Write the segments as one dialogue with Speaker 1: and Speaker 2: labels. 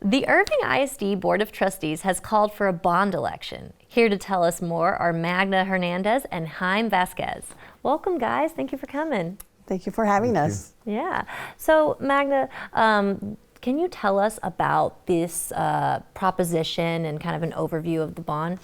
Speaker 1: The Irving ISD Board of Trustees has called for a bond election. Here to tell us more are Magda Hernandez and Jaime Vasquez. Welcome, guys. Thank you for coming.
Speaker 2: Thank you for having us.
Speaker 1: Yeah. So, Magda, can you tell us about this proposition and kind of an overview of the bond?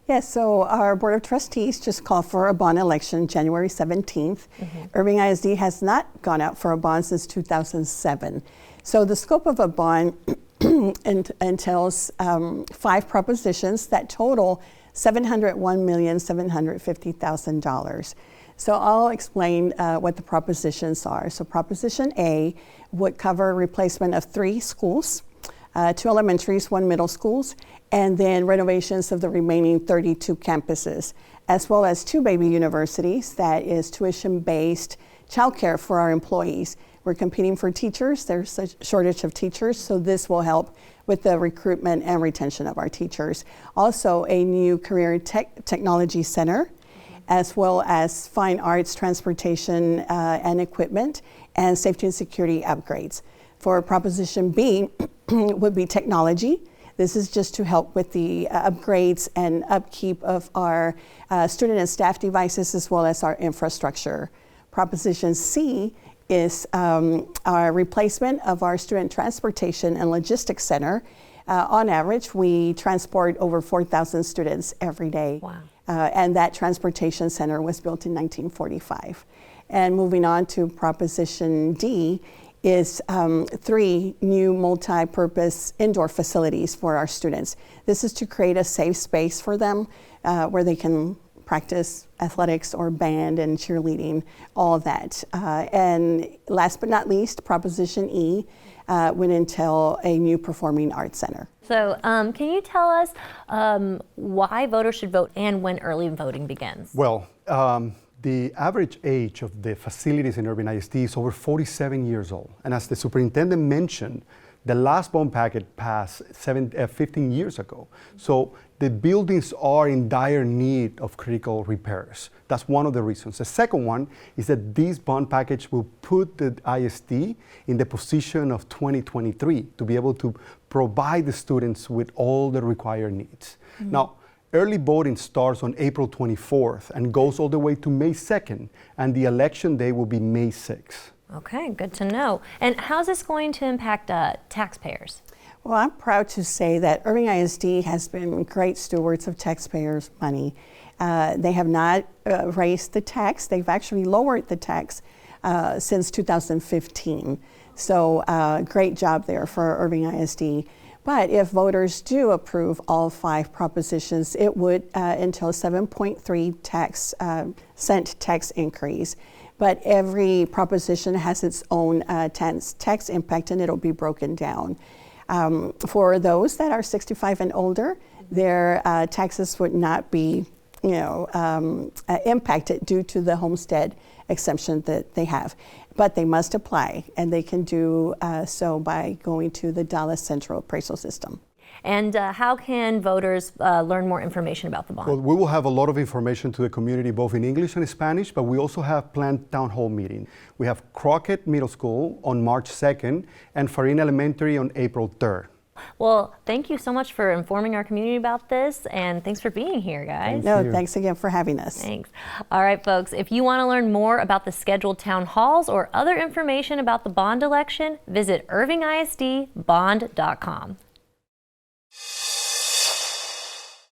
Speaker 2: Yes, so our Board of Trustees just called for a bond election January 17th. Irving ISD has not gone out for a bond since 2007. So the scope of a bond entails 5 propositions that total $701,750,000. So I'll explain what the propositions are. So Proposition A would cover replacement of 3 schools, 2 elementaries, 1 middle schools, and then renovations of the remaining 32 campuses, as well as 2 baby universities, that is tuition-based childcare for our employees. We're competing for teachers. There's a shortage of teachers, so this will help with the recruitment and retention of our teachers. Also, a new career technology center, as well as fine arts, transportation, and equipment, and safety and security upgrades. For Proposition B would be technology. This is just to help with the upgrades and upkeep of our student and staff devices, as well as our infrastructure. Proposition C is our replacement of our student transportation and logistics center. On average, we transport over 4,000 students every day.
Speaker 1: Wow.
Speaker 2: And that transportation center was built in 1945. And moving on to Proposition D is 3 new multi-purpose indoor facilities for our students. This is to create a safe space for them where they can practice athletics or band and cheerleading, all of that. And last but not least, Proposition E would entail a new performing arts center.
Speaker 1: So can you tell us why voters should vote and when early voting begins?
Speaker 3: Well, the average age of the facilities in Irving ISD is over 47 years old. And as the superintendent mentioned, the last bond packet passed 15 years ago. So the buildings are in dire need of critical repairs. That's one of the reasons. The second one is that this bond package will put the ISD in the position of 2023 to be able to provide the students with all the required needs. Now, early voting starts on April 24th and goes all the way to May 2nd, and the election day will be May 6th.
Speaker 1: Okay, good to know. And how's this going to impact taxpayers?
Speaker 2: Well, I'm proud to say that Irving ISD has been great stewards of taxpayers' money. They have not raised the tax. They've actually lowered the tax since 2015. So great job there for Irving ISD. But if voters do approve all 5 propositions, it would entail 7.3 cent tax increase. But every proposition has its own tax impact, and it'll be broken down. For those that are 65 and older, their taxes would not be, impacted due to the homestead exemption that they have. But they must apply, and they can do so by going to the Dallas Central appraisal system.
Speaker 1: And how can voters learn more information about the bond?
Speaker 3: Well, we will have a lot of information to the community, both in English and Spanish, but we also have planned town hall meeting. We have Crockett Middle School on March 2nd and Farina Elementary on April 3rd.
Speaker 1: Well, thank you so much for informing our community about this, and thanks for being here, guys.
Speaker 2: Thanks again for having us.
Speaker 1: Thanks. All right, folks, if you want to learn more about the scheduled town halls or other information about the bond election, visit irvingisdbond.com.